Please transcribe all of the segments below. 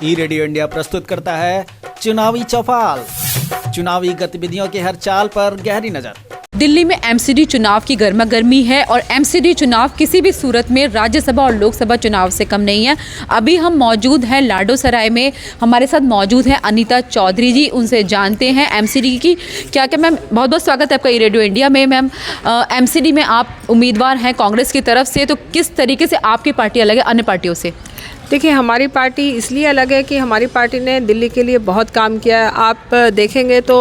ई radio India प्रस्तुत करता है चुनावी चौपाल। चुनावी गतिविधियों के हर चाल पर गहरी नजर। दिल्ली में एमसीडी चुनाव की गर्मा गर्मी है और एमसीडी चुनाव किसी भी सूरत में राज्यसभा और लोकसभा चुनाव से कम नहीं है। अभी हम मौजूद हैं लाडो सराय में। हमारे साथ मौजूद हैं अनीता चौधरी जी, उनसे जानते हैं एमसीडी की क्या क्या। मैम बहुत बहुत स्वागत है आपका ई रेडियो इंडिया में। मैम एमसीडी में आप उम्मीदवार हैं कांग्रेस की तरफ से, तो किस तरीके से आपकी पार्टी अलग है अन्य पार्टियों से? देखिए, हमारी पार्टी इसलिए अलग है कि हमारी पार्टी ने दिल्ली के लिए बहुत काम किया है। आप देखेंगे तो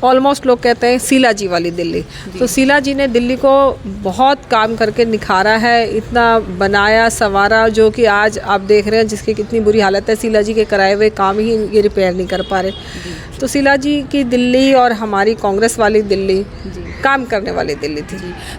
ऑलमोस्ट लोग कहते हैं शीला जी वाली दिल्ली, तो शीला जी ने दिल्ली को बहुत काम करके निखारा है, इतना बनाया संवारा, जो कि आज आप देख रहे हैं जिसकी कितनी बुरी हालत है। शीला जी के कराए हुए काम ही ये रिपेयर नहीं कर पा रहे। तो शीला जी की दिल्ली और हमारी कांग्रेस वाली दिल्ली काम करने वाली दिल्ली थी।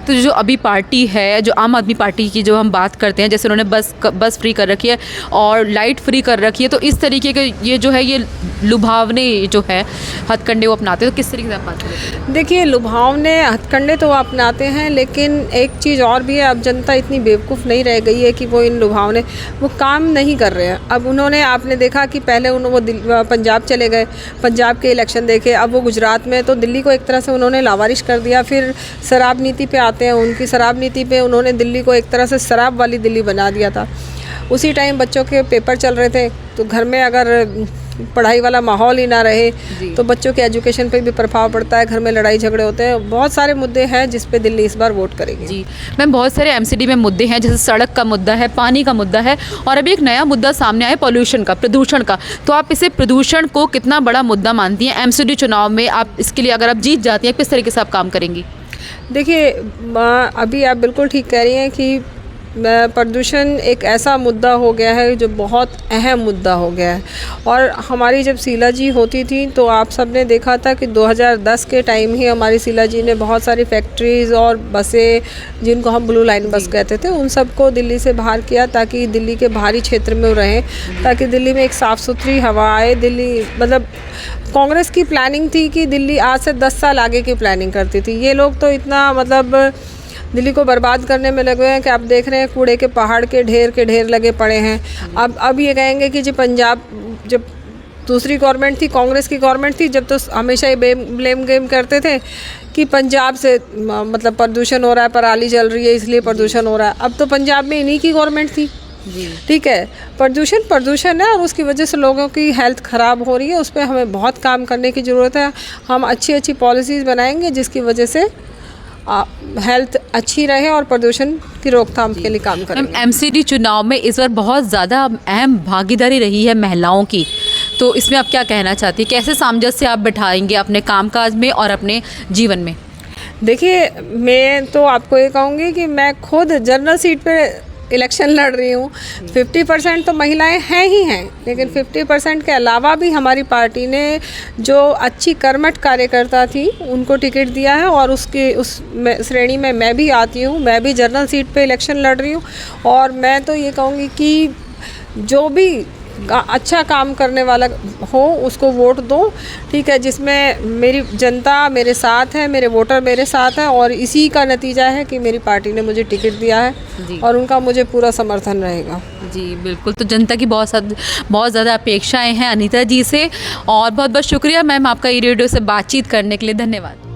तो जो अभी पार्टी है, जो आम आदमी पार्टी की जो हम बात करते हैं, जैसे उन्होंने बस फ्री कर रखी है और लाइट फ्री कर रखी है, तो इस तरीके के ये जो है ये लुभावने जो है हथकंडे वो अपनाते हैं, तो किस तरीके से आप बात करें? देखिए, लुभावने हथकंडे तो वो अपनाते हैं, लेकिन एक चीज़ और भी है, अब जनता इतनी बेवकूफ़ नहीं रह गई है कि वो इन लुभावने वो काम नहीं कर रहे हैं। अब उन्होंने, आपने देखा कि पहले वो पंजाब चले गए, पंजाब के इलेक्शन देखे, अब वो गुजरात में, तो दिल्ली को एक तरह से उन्होंने लावारिश कर दिया। फिर शराब नीति पे आते हैं, उनकी शराब नीति पे उन्होंने दिल्ली को एक तरह से शराब वाली दिल्ली बना दिया था। उसी टाइम बच्चों के पेपर चल रहे थे, तो घर में अगर पढ़ाई वाला माहौल ही ना रहे तो बच्चों के एजुकेशन पे भी प्रभाव पड़ता है, घर में लड़ाई झगड़े होते हैं। बहुत सारे मुद्दे हैं जिस पे दिल्ली इस बार वोट करेगी। जी मैम, बहुत सारे एमसीडी में मुद्दे हैं, जैसे सड़क का मुद्दा है, पानी का मुद्दा है, और अभी एक नया मुद्दा सामने आया पॉल्यूशन का, प्रदूषण का। तो आप इसे प्रदूषण को कितना बड़ा मुद्दा मानती हैं एमसीडी चुनाव में? आप इसके लिए अगर आप जीत जाती हैं, किस तरीके से आप काम करेंगी? देखिए, अभी आप बिल्कुल ठीक कह रही हैं कि प्रदूषण एक ऐसा मुद्दा हो गया है जो बहुत अहम मुद्दा हो गया है। और हमारी जब शीला जी होती थी तो आप सब ने देखा था कि 2010 के टाइम ही हमारी शीला जी ने बहुत सारी फैक्ट्रीज़ और बसें, जिनको हम ब्लू लाइन बस कहते थे, उन सबको दिल्ली से बाहर किया ताकि दिल्ली के बाहरी क्षेत्र में रहें, ताकि दिल्ली में एक साफ़ सुथरी हवा आए। दिल्ली मतलब कांग्रेस की प्लानिंग थी कि दिल्ली आज से 10 साल आगे की प्लानिंग करती थी। ये लोग तो इतना मतलब दिल्ली को बर्बाद करने में लगे हैं कि आप देख रहे हैं कूड़े के पहाड़ के ढेर लगे पड़े हैं। अब ये कहेंगे कि जी पंजाब, जब दूसरी गवर्नमेंट थी, कांग्रेस की गवर्नमेंट थी, जब तो हमेशा ही ब्लेम गेम करते थे कि पंजाब से मतलब प्रदूषण हो रहा है, पराली जल रही है इसलिए प्रदूषण हो रहा है। अब तो पंजाब में इन्हीं की गवर्नमेंट थी। ठीक है, प्रदूषण है और उसकी वजह से लोगों की हेल्थ ख़राब हो रही है। उस पर हमें बहुत काम करने की ज़रूरत है। हम अच्छी पॉलिसीज़ बनाएंगे जिसकी वजह से हेल्थ अच्छी रहे और प्रदूषण की रोकथाम के लिए काम करेंगे। एमसीडी चुनाव में इस बार बहुत ज़्यादा अहम भागीदारी रही है महिलाओं की, तो इसमें आप क्या कहना चाहती हैं? कैसे सामंजस्य आप बिठाएंगे अपने कामकाज में और अपने जीवन में? देखिए, मैं तो आपको ये कहूँगी कि मैं खुद जनरल सीट पे इलेक्शन लड़ रही हूँ। 50% तो महिलाएं हैं ही हैं, लेकिन 50% के अलावा भी हमारी पार्टी ने जो अच्छी कर्मठ कार्यकर्ता थी उनको टिकट दिया है, और उस श्रेणी में मैं भी आती हूँ। मैं भी जनरल सीट पे इलेक्शन लड़ रही हूँ, और मैं तो ये कहूँगी कि जो भी अच्छा काम करने वाला हो उसको वोट दो। ठीक है, जिसमें मेरी जनता मेरे साथ है, मेरे वोटर मेरे साथ हैं, और इसी का नतीजा है कि मेरी पार्टी ने मुझे टिकट दिया है और उनका मुझे पूरा समर्थन रहेगा। जी बिल्कुल, तो जनता की बहुत ज़्यादा अपेक्षाएं हैं अनीता जी से, और बहुत बहुत शुक्रिया मैम आपका ई रेडियो से बातचीत करने के लिए। धन्यवाद।